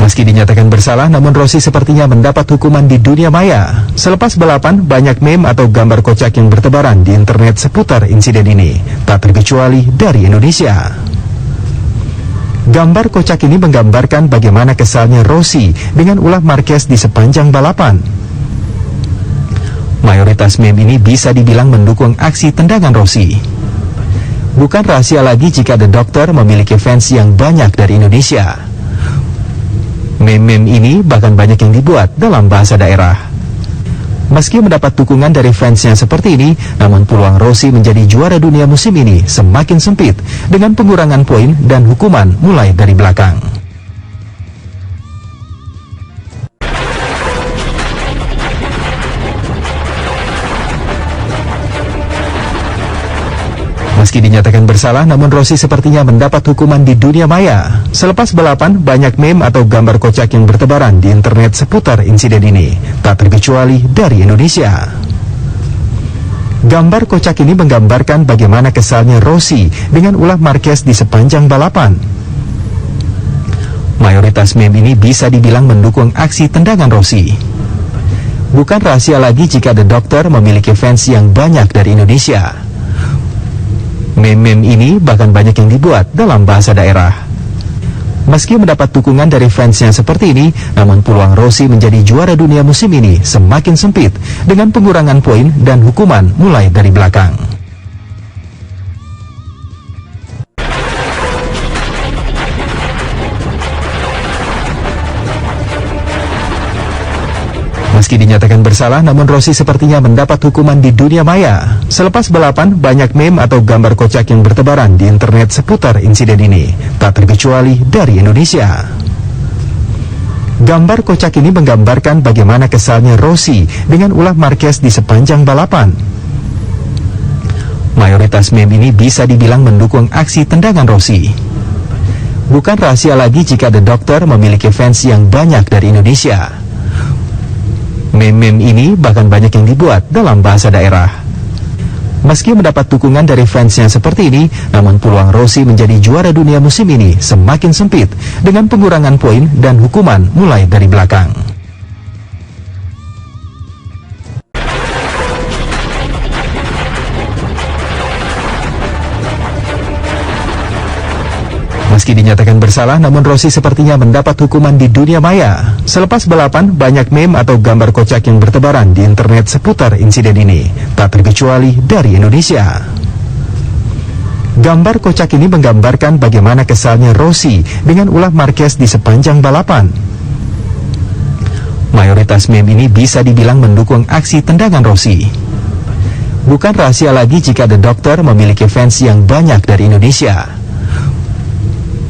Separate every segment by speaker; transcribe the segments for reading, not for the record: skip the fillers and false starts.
Speaker 1: Meski dinyatakan bersalah, namun Rossi sepertinya mendapat hukuman di dunia maya. Selepas balapan, banyak meme atau gambar kocak yang bertebaran di internet seputar insiden ini, tak terkecuali dari Indonesia. Gambar kocak ini menggambarkan bagaimana kesalnya Rossi dengan ulah Marquez di sepanjang balapan. Mayoritas meme ini bisa dibilang mendukung aksi tendangan Rossi. Bukan rahasia lagi jika The Doctor memiliki fans yang banyak dari Indonesia. Meme-meme ini bahkan banyak yang dibuat dalam bahasa daerah. Meski mendapat dukungan dari fansnya seperti ini, namun peluang Rossi menjadi juara dunia musim ini semakin sempit dengan pengurangan poin dan hukuman mulai dari belakang. Meski dinyatakan bersalah, namun Rossi sepertinya mendapat hukuman di dunia maya. Selepas balapan, banyak meme atau gambar kocak yang bertebaran di internet seputar insiden ini, tak terkecuali dari Indonesia. Gambar kocak ini menggambarkan bagaimana kesalnya Rossi dengan ulah Marquez di sepanjang balapan. Mayoritas meme ini bisa dibilang mendukung aksi tendangan Rossi. Bukan rahasia lagi jika The Doctor memiliki fans yang banyak dari Indonesia. Meme-meme ini bahkan banyak yang dibuat dalam bahasa daerah. Meski mendapat dukungan dari fansnya seperti ini, namun peluang Rossi menjadi juara dunia musim ini semakin sempit dengan pengurangan poin dan hukuman mulai dari belakang. Meski dinyatakan bersalah, namun Rossi sepertinya mendapat hukuman di dunia maya. Selepas balapan, banyak meme atau gambar kocak yang bertebaran di internet seputar insiden ini, tak terkecuali dari Indonesia. Gambar kocak ini menggambarkan bagaimana kesalnya Rossi dengan ulah Marquez di sepanjang balapan. Mayoritas meme ini bisa dibilang mendukung aksi tendangan Rossi. Bukan rahasia lagi jika The Doctor memiliki fans yang banyak dari Indonesia. Meme-meme ini bahkan banyak yang dibuat dalam bahasa daerah. Meski mendapat dukungan dari fansnya seperti ini, namun peluang Rossi menjadi juara dunia musim ini semakin sempit dengan pengurangan poin dan hukuman mulai dari belakang. Meski dinyatakan bersalah, namun Rossi sepertinya mendapat hukuman di dunia maya. Selepas balapan, banyak meme atau gambar kocak yang bertebaran di internet seputar insiden ini, tak terkecuali dari Indonesia. Gambar kocak ini menggambarkan bagaimana kesalnya Rossi dengan ulah Marquez di sepanjang balapan. Mayoritas meme ini bisa dibilang mendukung aksi tendangan Rossi. Bukan rahasia lagi jika The Doctor memiliki fans yang banyak dari Indonesia.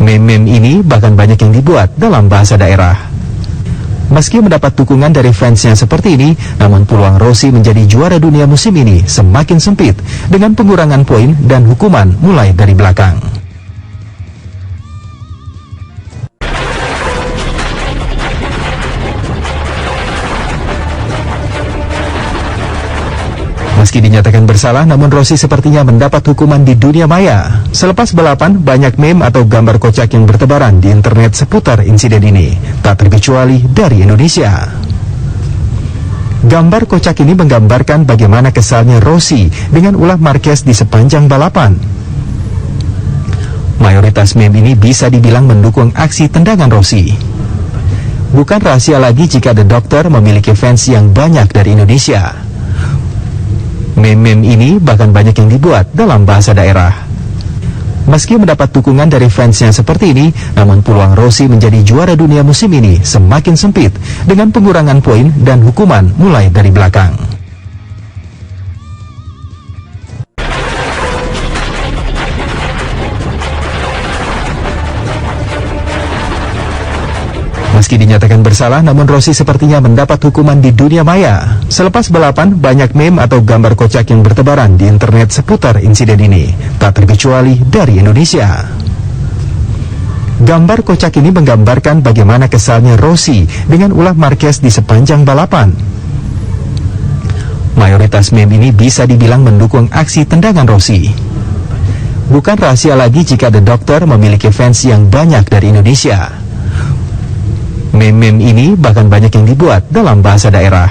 Speaker 1: Meme-meme ini bahkan banyak yang dibuat dalam bahasa daerah. Meski mendapat dukungan dari fansnya seperti ini, namun peluang Rossi menjadi juara dunia musim ini semakin sempit dengan pengurangan poin dan hukuman mulai dari belakang. Meski dinyatakan bersalah, namun Rossi sepertinya mendapat hukuman di dunia maya. Selepas balapan, banyak meme atau gambar kocak yang bertebaran di internet seputar insiden ini, tak terkecuali dari Indonesia. Gambar kocak ini menggambarkan bagaimana kesalnya Rossi dengan ulah Marquez di sepanjang balapan. Mayoritas meme ini bisa dibilang mendukung aksi tendangan Rossi. Bukan rahasia lagi jika The Doctor memiliki fans yang banyak dari Indonesia. Meme-meme ini bahkan banyak yang dibuat dalam bahasa daerah. Meski mendapat dukungan dari fansnya seperti ini, namun peluang Rossi menjadi juara dunia musim ini semakin sempit dengan pengurangan poin dan hukuman mulai dari belakang. Meski dinyatakan bersalah, namun Rossi sepertinya mendapat hukuman di dunia maya. Selepas balapan, banyak meme atau gambar kocak yang bertebaran di internet seputar insiden ini, tak terkecuali dari Indonesia. Gambar kocak ini menggambarkan bagaimana kesalnya Rossi dengan ulah Marquez di sepanjang balapan. Mayoritas meme ini bisa dibilang mendukung aksi tendangan Rossi. Bukan rahasia lagi jika The Doctor memiliki fans yang banyak dari Indonesia. Meme-meme ini bahkan banyak yang dibuat dalam bahasa daerah.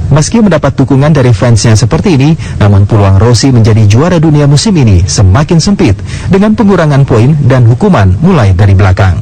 Speaker 1: Meski mendapat dukungan dari fansnya seperti ini, namun peluang Rossi menjadi juara dunia musim ini semakin sempit dengan pengurangan poin dan hukuman mulai dari belakang.